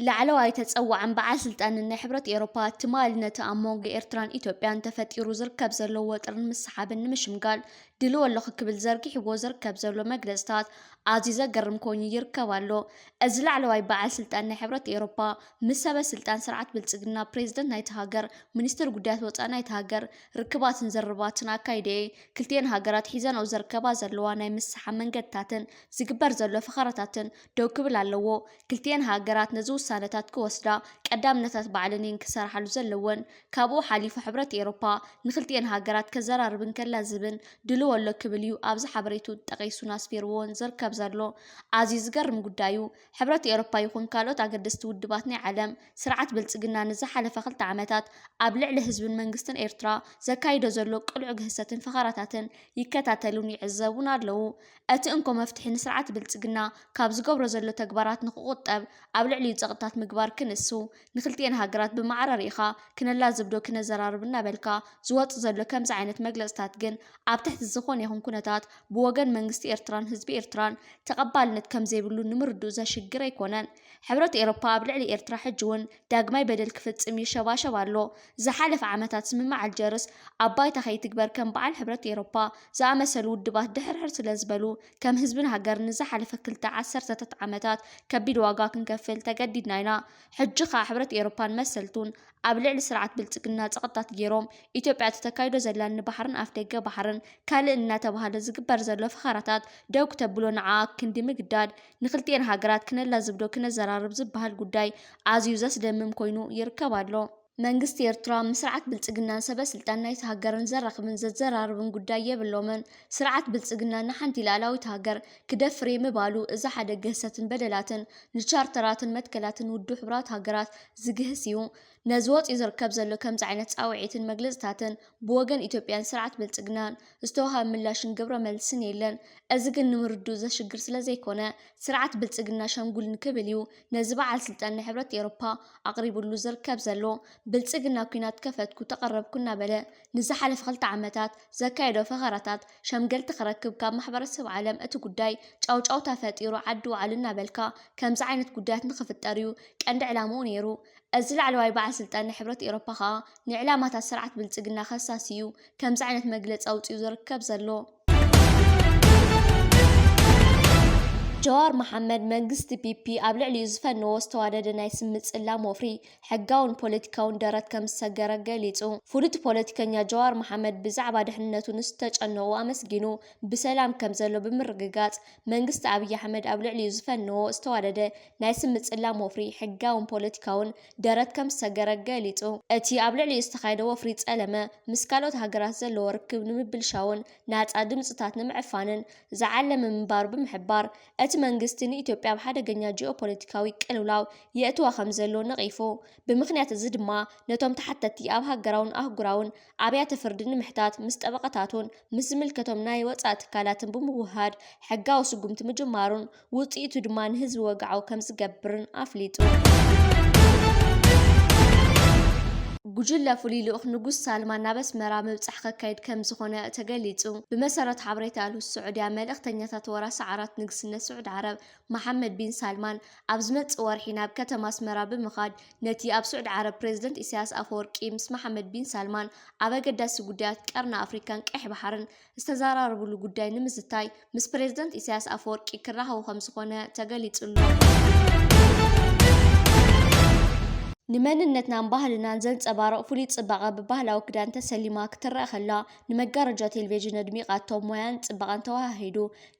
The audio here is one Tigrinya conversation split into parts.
ላዕለዋይ ተጸዋዕን በዓል ስልጣንን ናይ ሕብረት ኤውሮፓ ትማሊ ነቲ ኣብ ሞንጎ ኤርትራን ኢትዮጵያን ተፈጢሩ ዝርከብ ዘሎ ወጥርን ምስሓብን ንምሽምጋል ድልው ኣለኹ ክብል ዘርጊሕዎ ዝርከብ ዘሎ መግለጽታት ኣዝዩ ዘገርም ኮይኑ ይርከብ ኣሎ። እዚ ላዕለዋይ በዓል ስልጣን ናይ ሕብረት ኤውሮፓ ምስ ሰበ ስልጣን ስርዓት ብልጽግና ፕሬዚደንት ናይቲ ሃገር ሚኒስትር ጉዳያት ወጻኢ ናይቲ ሃገር ርክባትን ዘርባትን ኣካይደ ክልቲአን ሃገራት ሒዘንኦ ዘርከባ ዘለዋ ናይ ምስሓብ መንገድታትን ዝግበር ዘሎ ፍኸረታትን ደው ክብል ኣለዎ። ክልቲአን ሃገራት ነዚ ውሳነታት ክወስዳ ቀዳምነታት ባዕለን ክሰርሓሉ ዘለወን ካብኡ ሓሊፉ ሕብረት ኤውሮፓ ንክልቲአን ሃገራት ከዘራርብን ከላዝብን ድልው ኣሎ ክብል እዩ ኣብዚ ሓበሬቱ ጠቒሱን ኣስፊርዎን ዝርከብ ዘሎ። ኣዝዩ ዝገርም ጉዳዩ ሕብረት ኤውሮፓ ይኹን ካልኦት ኣገደስቲ ውድባት ናይ ዓለም ስርዓት ብልጽግና ንዝሓለፈ 2 ዓመታት ኣብ ልዕሊ ህዝብን መንግስትን ኤርትራ ዘካይዶ ዘሎ ቅልዑ ግህሰትን ፍኸራታትን ይከታተሉን ይዕዘቡን ኣለዉ። እቲ እንኮ መፍትሒ ንስርዓት ብልጽግና ካብ ዝገብሮ ዘሎ ተግባራት ንክቁጠብ ኣብ ልዕሊ ጸቕጣት ምግባር ክንሱ ንክልቲአን ሃገራት ብማዕረር ኢኻ ክነላዝብዶ ክነዘራርብ እናበልካ ዝወጽእ ዘሎ ከምዚ ዓይነት መግለጽታት ግን ኣብ ትሕቲ ዝኾነ ይኹን ኩነታት ብወገን መንግስቲ ኤርትራን ህዝቢ ኤርትራን ተቐባልነት ከም ዘይብሉ ንምርድኡ ዘሽግር ኣይኮነን። ሕብረት ኤውሮፓ ኣብ ልዕሊ ኤርትራ ሕጂ እውን ዳግማይ በደል ክፍጽም ይሸባሸብ ኣሎ። ዝሓለፈ ዓመታት ስምምዕ ኣልጀርስ ኣብ ባይታ ከይትግበር ከም በዓል ሕብረት ኤውሮፓ ዝኣመሰሉ ውድባት ድሕርሕር ስለ ዝበሉ ከም ህዝብን ሃገርን ንዝሓለፈ 2 ዓሰርተታት ዓመታት ከቢድ ዋጋ ክንከፍል ተገዲድና ኢና። ሕጂ ኸ ሕብረት ኤውሮፓን መሰልቱን ኣብ ልዕሊ ስርዓት ብልጽግና ጸቕጣት ገይሮም ኢትዮጵያ ተተካይዶ ዘላ ንባሕርን ኣፍ ደገ ባሕርን ካልእ እናተባህለ ዝግበር ዘሎ ፍኸራታት ደው ክተብሎ ንዓ ክንዲ ምግዳድ ንክልቲአን ሃገራት ክነላዝብዶ ክነዘራርብ ዝበሃል ጉዳይ ኣዝዩ ዘስደምም ኮይኑ ይርከብ ኣሎ። መንግስቲ ኤርትራ ምስ ስርዓት ብልጽግናን ሰበ ስልጣን ናይቲ ሃገርን ዘራኽብን ዘዘራርብን ጉዳይ የብሎምን። ስርዓት ብልጽግና ንሓንቲ ላዕላዊት ሃገር ክደፍር ምባሉ እዚ ሓደ ግህሰትን በደላትን ንቻርተራትን መትከላትን ውድብ ሕብራት ሃገራት ዝግህስ እዩ። ነዚ ወፂኡ ዝርከብ ዘሎ ከምዚ ዓይነት ጻውዒትን መግለጽታትን ብወገን ኢትዮጵያን ስርዓት ብልጽግናን ዝተወሃበ ምላሽን ግብረ መልስን የለን። እዚ ግን ንምርድኡ ዘሽግር ስለ ዘይኮነ ስርዓት ብልጽግና ሸምጉል ንክብል እዩ ነዚ በዓል ስልጣን ናይ ሕብረት ኤውሮፓ ኣቕሪቡሉ ዝርከብ ዘሎ። ብልጽግና ኩናት ከፈትኩ ተቐረብኩ እናበለ ንዝሓለፈ 2 ዓመታት ዘካየዶ ፈኸራታት ሸምገልቲ ክረክብ ካብ ማሕበረሰብ ዓለም እቲ ጉዳይ ጫውጫውታ ፈጢሩ ዓዲ ዋዕል እናበልካ ከምዚ ዓይነት ጉዳያት ንኽፍጠር እዩ ቀንዲ ዕላምኡ ነይሩ። እዚ ላዕለዋይ በዓል ስልጣን ናይ ሕብረት ኤውሮፓ ኸኣ ንዕላማታት ስርዓት ብልጽግና ከሳሲ እዩ ከምዚ ዓይነት መግለፂ ኣውፂኡ ዝርከብ ዘሎ። ጀዋር መሐመድ መንግስቲ ፒፒ ኣብ ልዕሊኡ ዝፈነዎ ዝተዋደደ ናይ ስምጥ ጽላም ወፍሪ ሕጋውን ፖለቲካውን ደረት ከም ዝሰገረ ገሊጹ። ፍሉጥ ፖለቲከኛ ጀዋር መሐመድ ብዛዕባ ድሕንነቱ ንዝተጨነቑ ኣመስጊኑ ብሰላም ከም ዘሎ ብምርግጋጽ መንግስቲ ኣብይ ኣሕመድ ኣብ ልዕሊኡ ዝፈነዎ ዝተዋደደ ናይ ስምጥ ጽላም ወፍሪ ሕጋውን ፖለቲካውን ደረት ከም ዝሰገረ ገሊጹ። እቲ ኣብ ልዕሊኡ ዝተኻየደ ወፍሪ ጸለመ ምስ ካልኦት ሃገራት ዘለዎ ርክብ ንምብልሻውን ናጻ ድምፅታት ንምዕፋንን ዝዓለመ ምንባር ብምሕባር እቲ መንግስቲ ንኢትዮጵያ ብሓደገኛ ጂኦፖለቲካዊ ቅልውላው የእትዋ ከም ዘሎ ነቒፉ። ብምኽንያት እዚ ድማ ነቶም ተሓተቲ ኣብ ሃገራውን ኣህጉራውን ኣብያተ ፍርዲ ንምሕታት ምስ ጠበቃታቱን ምስ ዝምልከቶም ናይ ወጻኢ ትካላትን ብምውህሃድ ሕጋዊ ስጉምቲ ምጅማሩን ውጽኢቱ ድማ ንህዝቢ ወግዓዊ ከም ዝገብርን ኣፍሊጡ። ጉጅለ ፍሉይ ልኡኽ ንጉስ ሳልማን ናብ ኣስመራ ምብጻሕ ከካይድ ከም ዝኾነ ተገሊጹ። ብመሰረት ሓበሬታ ኣልሁስ ስዑድያ መልእኽተኛታት ወራሲ ዓራት ንግስነት ስዑድ ዓረብ መሐመድ ቢን ሳልማን ኣብ ዝመጽእ ወርሒ ናብ ከተማ ኣስመራ ብምኻድ ነቲ ኣብ ስዑድ ዓረብ ፕሬዚደንት ኢሳያስ ኣፈወርቂ ምስ መሐመድ ቢን ሳልማን ኣብ ኣገዳሲ ጉዳያት ቀርኒ ኣፍሪካን ቀይሕ ባሕርን ዝተዘራረብሉ ጉዳይ ንምዝታይ ምስ ፕሬዚደንት ኢሳያስ ኣፈወርቂ ክራኸቡ ከም ዝኾነ ተገሊጹሉ። ንመንነትናን ባህልናን ዘንጸባርቕ ፍሉይ ጽባቐ ብባህላዊ ክዳን ተሰሊማ ክትረአ ከላ ንመጋረጃ ቴሌቪዥን ኣድሚቓቶም ሞያን ጽባቐን ተዋሃሂዱ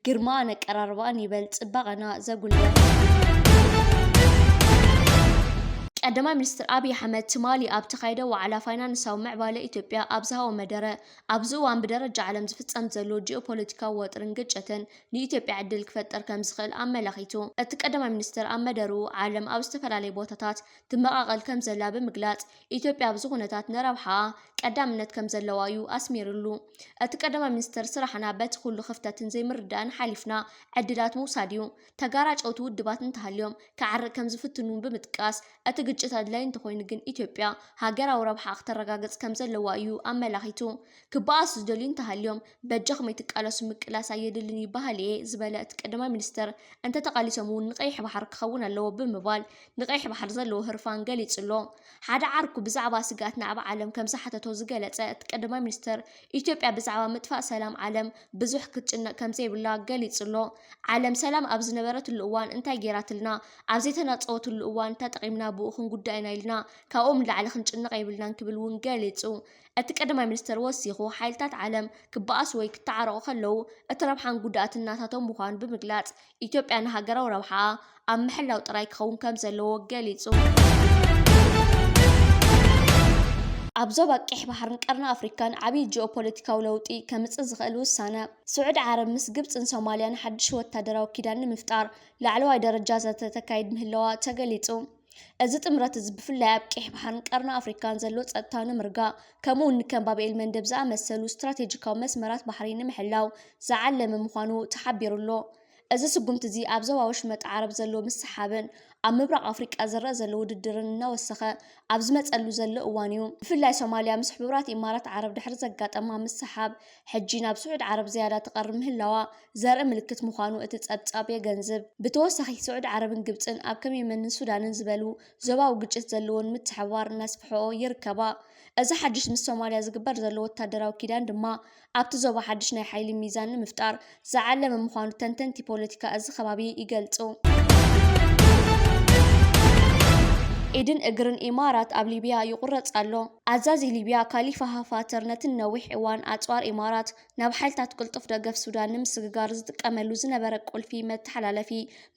ግርማን ኣቀራርባን ይበል ጽባቐና ዘጉልሕ። ቀዳማይ ሚኒስትር ኣብይ ኣሕመድ ትማሊ ኣብ ተኻይደ ዋዕላ ፋይናንሳዊ ምዕባለ ኢትዮጵያ ኣብ ዝሃቦ መደረ ኣብዚ እዋን ብደረጃ ዓለም ዝፍጸም ዘሎ ጂኦፖለቲካዊ ወጥርን ግጭትን ንኢትዮጵያ ዕድል ክፈጠር ከም ዝኽእል ኣመላኺቱ። እቲ ቀዳማይ ሚኒስትር ኣብ መደረኡ ዓለም ኣብ ዝተፈላለዩ ቦታታት ትመቓቐል ከም ዘላ ብምግላጽ ኢትዮጵያ ኣብዚ ኩነታት ንረብሓ ቀዳምነት ከም ዘለዋ እዩ ኣስሚሩሉ። እቲ ቀዳማይ ሚኒስትር ስራሕና በቲ ኩሉ ክፍተትን ዘይምርዳእን ሓሊፍና ዕድላት ምውሳድ እዩ። ተጋራጨውቲ ውድባት እንተሃልዮም ክዓርቅ ከም ዝፍትኑ ብምጥቃስ እቲ ግጭት ኣድላይ እንተኮይኑ ግን ኢትዮጵያ ሃገራዊ ረብሓ ክተረጋግፅ ከም ዘለዋ እዩ ኣመላኺቱ። ክበኣሱ ዝደልዩ እንተሃልዮም በጀኹም ይትቃለሱ ምቅላስ ኣየድልን ይበሃል እየ ዝበለ እቲ ቀዳማይ ሚኒስትር እንተተቃሊሶም እውን ንቀይሕ ባሕር ክኸውን ኣለዎ ብምባል ንቀይሕ ባሕር ዘለዎ ህርፋን ገሊጹሎ። ሓደ ዓርኩ ብዛዕባ ስጋት ናዕባ ዓለም ከም ዝሓተቶ ዝገለጸ እቲ ቀዳማይ ሚኒስትር ኢትዮጵያ ብዛዕባ ምጥፋእ ሰላም ዓለም ብዙሕ ክትጭነቅ ከም ዘይብላ ገሊጹሎ። ዓለም ሰላም ኣብ ዝነበረትሉ እዋን እንታይ ጌራትልና ኣብ ዘይተናፀወትሉ እዋን ተጠቂምና ብኡ ክንጉዳይና ኢልና ካብኦም ንላዕሊ ክንጭነቕ የብልናን ክብል እውን ገሊጹ። እቲ ቀዳማይ ሚኒስትር ወሲኹ ሓይልታት ዓለም ክበኣሱ ወይ ክተዓረቑ ከለዉ እቲ ረብሓን ጉድኣትን ናታቶም ምዃኑ ብምግላጽ ኢትዮጵያ ንሃገራዊ ረብሓ ኣብ ምሕላው ጥራይ ክኸውን ከም ዘለዎ ገሊጹ። ኣብ ዞባ ቀይሕ ባሕርን ቀርኒ ኣፍሪካን ዓብይ ጂኦፖለቲካዊ ለውጢ ከምፅእ ዝኽእል ውሳነ ስዑድ ዓረብ ምስ ግብፅን ሶማልያን ሓድሽ ወታደራዊ ኪዳን ንምፍጣር ላዕለዋይ ደረጃ ዘተካይድ ምህላዋ ተገሊጹ። እዚ ጥምረት እዚ ብፍላይ ኣብ ቀይሕ ባሕርን ቀርኒ ኣፍሪካን ዘሎ ፀጥታ ንምርጋእ ከምኡውን ከም ባብኤል መንደብ ዝኣመሰሉ ስትራቴጂካዊ መስመራት ባሕሪ ንምሕላው ዝዓለመ ምዃኑ ተሓቢሩሎ። እዚ ስጉምቲ እዚ ኣብ ዞባ ወሽመጥ ዓረብ ዘሎ ምስሓብን ኣብ ምብራቅ ኣፍሪቃ ዝረአ ዘሎ ውድድርን እናወሰኸ ኣብ ዝመፀሉ ዘሎ እዋን እዩ። ብፍላይ ሶማልያ ምስ ሕቡራት ኢማራት ዓረብ ድሕሪ ዘጋጠማ ምስሓብ ሕጂ ናብ ስዑድ ዓረብ ዝያዳ ትቐርብ ምህላዋ ዘርኢ ምልክት ምዃኑ እቲ ፀብጻብ የገንዝብ። ብተወሳኺ ስዑድ ዓረብን ግብፅን ኣብ ከም የመንን ሱዳንን ዝበሉ ዞባዊ ግጭት ዘለዎን ምትሕብባር እናስፍሕኦ ይርከባ። እዚ ሓድሽ ምስ ሶማልያ ዝግበር ዘሎ ወታደራዊ ኪዳን ድማ ኣብቲ ዞባ ሓድሽ ናይ ሓይሊ ሚዛን ንምፍጣር ዝዓለመ ምዃኑ ተንተንቲ ፖለቲካ እዚ ከባቢ ይገልጹ። ኢድን እግርን ኢማራት ኣብ ሊብያ ይቁረጽ ኣሎ። ኣዛዚ ሊብያ ካሊፋ ሃፋተር ነቲ ነዊሕ እዋን ኣጽዋር ኢማራት ናብ ሓይልታት ቅልጡፍ ደገፍ ሱዳን ንምስግጋር ዝጥቀመሉ ዝነበረ ቁልፊ መተሓላለፊ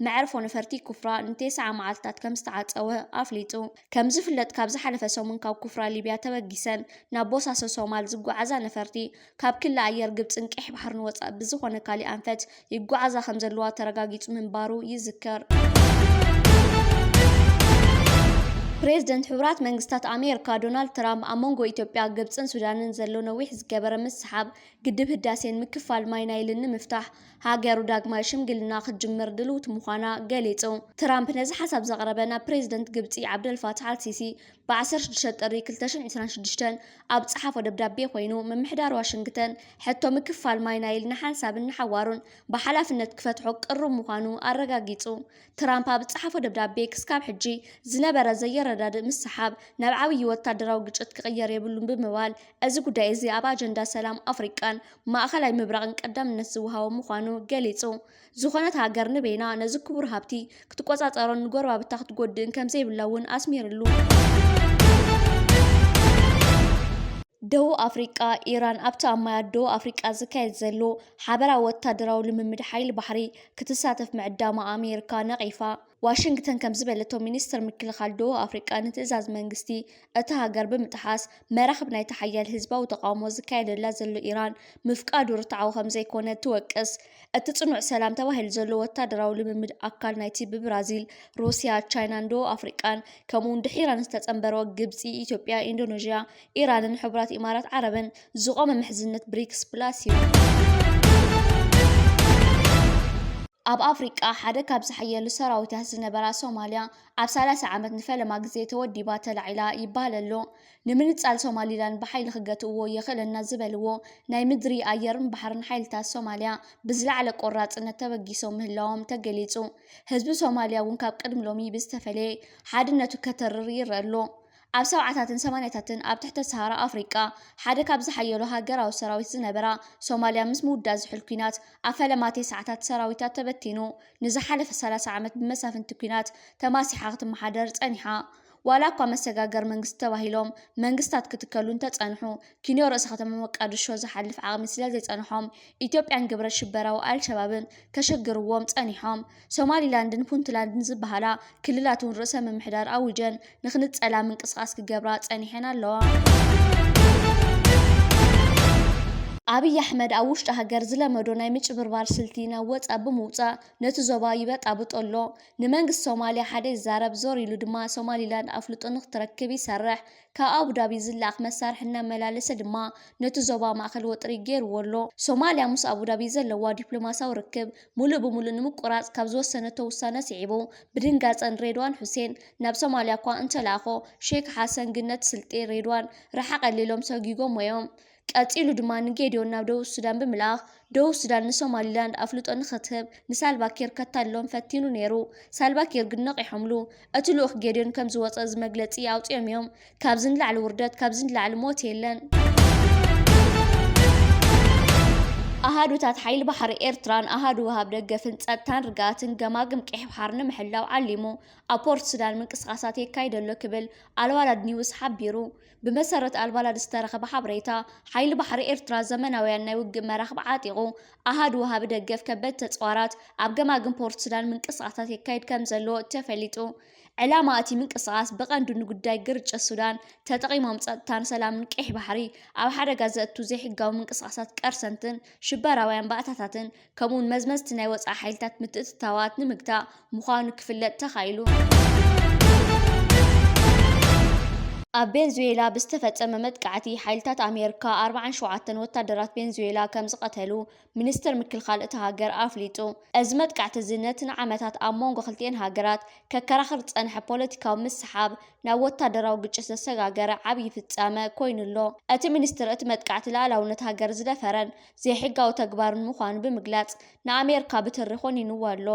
መዕርፎ ነፈርቲ ኩፍራ ን9 መዓልትታት ከም ዝተዓፀወ ኣፍሊጡ። ከም ዝፍለጥ ካብ ዝሓለፈ ሰሙን ካብ ኩፍራ ሊብያ ተበጊሰን ናብ ቦሳሶ ሶማል ዝጓዓዛ ነፈርቲ ካብ ክልል ኣየር ግብፅን ቀይሕ ባሕርን ወፃእ ብዝኾነ ካሊእ ኣንፈት ይጓዓዛ ከም ዘለዋ ተረጋጊጹ ምንባሩ ይዝከር። ፕሬዝደንት ሕቡራት መንግስታት ኣሜሪካ ዶናልድ ትራምፕ ኣብ መንጎ ኢትዮጵያ ግብፅን ሱዳንን ዘሎ ነዊሕ ዝገበረ ምስሓብ ግድብ ህዳሴን ምክፋል ማይ ናይልን ንምፍታሕ ሃገሩ ዳግማይ ሽምግልና ክትጅምር ድልውቲ ምዃና ገሊጹ። ትራምፕ ነዚ ሓሳብ ዘቕረበ ናብ ፕሬዝደንት ግብፂ ዓብደልፋታሕ አልሲሲ ብ16 ጥሪ 2026 ኣብ ፀሓፎ ደብዳቤ ኮይኑ ምምሕዳር ዋሽንግተን ሕቶ ምክፋል ማይ ናይል ንሓንሳብን ንሓዋሩን ብሓላፍነት ክፈትሖ ቅሩብ ምዃኑ ኣረጋጊጹ። ትራምፕ ኣብ ፀሓፎ ደብዳቤ ክስካብ ሕጂ ዝነበረ ዘየረዳድእ ምስሓብ ናብ ዓብይ ወታደራዊ ግጭት ክቕየር የብሉን ብምባል እዚ ጉዳይ እዚ ኣብ ኣጀንዳ ሰላም ኣፍሪቃን ማእኸላይ ምብራቕን ቀዳምነት ዝወሃቦ ምዃኑ ገሊጹ። ዝኾነት ሃገር ንበይና ነዚ ክቡር ሃብቲ ክትቆፃፀሮን ንጎረባብታ ክትጎድእን ከም ዘይብላ እውን ኣስሚሩሉ። ደቡብ ኣፍሪቃ ኢራን ኣብቲ ኣብ ማያት ደቡብ ኣፍሪቃ ዝካየድ ዘሎ ሓበራዊ ወታደራዊ ልምምድ ሓይሊ ባሕሪ ክትሳተፍ ምዕዳማ ኣሜሪካ ነቒፋ። ዋሽንግተን ከም ዝበለቶ ሚኒስትር ምክልኻል ደቡብ ኣፍሪቃ ንትእዛዝ መንግስቲ እቲ ሃገር ብምጥሓስ መራኽብ ናይቲ ሓያል ህዝባዊ ተቃውሞ ዝካየደላ ዘሎ ኢራን ምፍቃዱ ርትዓዊ ከም ዘይኮነ ትወቅስ። እቲ ጽኑዕ ሰላም ተባሂሉ ዘሎ ወታደራዊ ልምምድ ኣካል ናይቲ ብብራዚል፣ ሩስያ፣ ቻይናን ደቡብ ኣፍሪቃን ከምኡውን ድሒራን ዝተጸንበረ ግብፂ፣ ኢትዮጵያ፣ ኢንዶኔዥያ፣ ኢራንን ሕቡራት ኢማራት ዓረብን ዝቆመ ምሕዝነት ብሪክስ ፕላስ እዩ። ኣብ ኣፍሪቃ ሓደ ካብ ዝሓየሉ ሰራዊታት ዝነበራ ሶማልያ ኣብ 30 ዓመት ንፈለማ ግዜ ተወዲባ ተላዒላ ይበሃል ኣሎ። ንምንጻል ሶማሊላንድ ብሓይሊ ክገትእዎ የኽእለና ዝበልዎ ናይ ምድሪ ኣየርን ባሕርን ሓይልታት ሶማልያ ብዝለዓለ ቆራጽነት ተበጊሶም ምህላዎም ተገሊጹ። ህዝቢ ሶማልያ እውን ካብ ቅድሚ ሎሚ ብዝተፈለየ ሓድነቱ ከተርር ይረአ ኣሎ። ኣብ 70ታትን 80ታትን ኣብ ትሕተ ሰሃራ ኣፍሪቃ ሓደ ካብ ዝሓየሉ ሃገራዊ ሰራዊት ዝነበራ ሶማልያ ምስ ምውዳእ ዝሕል ኩናት ኣብ ፈለማት ሰዓታት ሰራዊታት ተበቲኑ ንዝሓለፈ 30 ዓመት ብመሳፍንቲ ኩናት ተማሲሓ ክትመሓደር ፀኒሓ። ዋላ እኳ መሰጋገር መንግስቲ ተባሂሎም መንግስታት ክትከሉን ተጸንሑ ኪንዮ ርእሰ ከተማ ሞቃዲሾ ዝሓልፍ ዓቕሚ ስለ ዘይጸንሖም ኢትዮጵያን ግብረ ሽበራዊ ኣልሸባብን ከሸግርዎም ጸኒሖም። ሶማሊላንድን ፑንትላንድን ዝበሃላ ክልላቱን ርእሰ ምምሕዳር ኣውጀን ንክንጸላ ምንቅስቃስ ክገብራ ጸኒሐን ኣለዋ። አብይ አሕመድ ኣብ ውሽጢ ሃገር ዝለመዶ ናይ ምጭብርባር ስልቲ ናብ ወፃእ ብምውፃእ ነቲ ዞባ ይበጣብጦ ኣሎ። ንመንግስቲ ሶማልያ ሓደ ይዛረብ ዞር ኢሉ ድማ ሶማሊላንድ ኣፍልጦ ንክትረክብ ይሰርሕ። ከአቡዳቢ ዝላኽ መሳርሕና መላለሰ ድማ ነቲ ዞባ ማእከል ወጥሪ ገይርዎ ኣሎ። ሶማልያ ምስ አቡዳቢ ዘለዋ ዲፕሎማሲያዊ ርክብ ሙሉእ ብሙሉእ ንምቁራጽ ካብ ዝወሰነቶ ውሳነ ስዒቡ ብድንጋጸን ሬድዋን ሁሴን ናብ ሶማልያ እኳ እንተለኣኾ ሼክ ሓሰን ግነት ስልጤ ሬድዋን ረሓ ቀሊሎም ሰጊጎም እዮም። ቀፂሉ ድማ ንጌድዮን ናብ ደቡብ ሱዳን ብምልኣኽ ደቡብ ሱዳን ንሶማሊላንድ ኣፍልጦ ንኽትህብ ንሳልቫኪር ከታሎም ፈቲኑ ነይሩ። ሳልቫኪር ግን ነቂሖምሉ። እቲ ልኡኽ ጌድዮን ከም ዝወፀ ዝመግለፂ ኣውፅኦም እዮም። ካብዚ ንላዕሊ ውርደት ካብዚ ንላዕሊ ሞት የለን። ኣሃዱታት ሓይሊ ባሕሪ ኤርትራን ኣሃዱ ወሃብ ደገፍን ጸጥታን ርግኣትን ገማግም ቀይሕ ባሕሪ ንምሕላው ዓሊሙ ኣብ ፖርት ሱዳን ምንቅስቓሳት የካይድ ኣሎ ክብል ኣልባላድ ኒውስ ሓቢሩ። ብመሰረት ኣልባላድ ዝተረኸበ ሓበሬታ ሓይሊ ባሕሪ ኤርትራ ዘመናውያን ናይ ውግእ መራኽቢ ዓጢቑ ኣሃዱ ወሃቢ ደገፍ ከበድቲ ተፅዋራት ኣብ ገማግም ፖርት ሱዳን ምንቅስቓሳት የካይድ ከም ዘለዎ ተፈሊጡ። ዕላማ እቲ ምንቅስቓስ ብቐንዱ ንጉዳይ ግርጭ ሱዳን ተጠቒሞም ጸጥታን ሰላምን ቀይሕ ባሕሪ ኣብ ሓደጋ ዘእቱ ዘይሕጋዊ ምንቅስቓሳት ቀርሰንትን ሽበራውያን ባእታታትን ከምኡውን መዝመዝቲ ናይ ወፃኢ ሓይልታት ምትእትታዋት ንምግታእ ምዃኑ ክፍለጥ ተኻኢሉ። ኣብ ቬንዙዌላ ብዝተፈጸመ መጥቃዕቲ ሓይልታት ኣሜሪካ 47 ወታደራት ቬንዙዌላ ከም ዝቐተሉ ሚኒስትር ምክልኻል እታ ሃገር ኣፍሊጡ። እዚ መጥቃዕቲ እዚ ነቲ ንዓመታት ኣብ መንጎ ክልቲአን ሃገራት ከከራኽር ዝጸንሐ ፖለቲካዊ ምስሓብ ናብ ወታደራዊ ግጭት ዘሰጋገረ ዓብዪ ፍጻመ ኮይኑሎ። እቲ ሚኒስትር እቲ መጥቃዕቲ ላዕላውነት ሃገር ዝደፈረን ዘይሕጋዊ ተግባርን ምዃኑ ብምግላጽ ንኣሜሪካ ብትሪ ኾኒንዎ ኣሎ።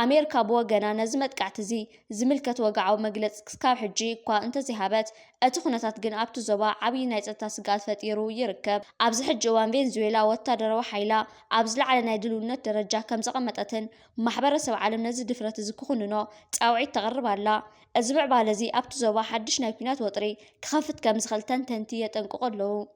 ኣሜሪካ ብወገና ነዚ መጥቃዕቲ እዚ ዝምልከት ወግዓዊ መግለፂ ክሳብ ሕጂ እኳ እንተዘይሃበት እቲ ኩነታት ግን ኣብቲ ዞባ ዓብዪ ናይ ጸጥታ ስጋት ፈጢሩ ይርከብ። ኣብዚ ሕጂ እዋን ቬንዙዌላ ወታደራዊ ሓይላ ኣብ ዝለዓለ ናይ ድልውነት ደረጃ ከም ዘቐመጠትን ማሕበረሰብ ዓለም ነዚ ድፍረት እዚ ክኹንኖ ጻውዒት ተቕርብ ኣላ። እዚ ምዕባለ እዚ ኣብቲ ዞባ ሓድሽ ናይ ኩናት ወጥሪ ክኸፍት ከም ዝኽእል ተንተንቲ የጠንቅቑ ኣለዉ።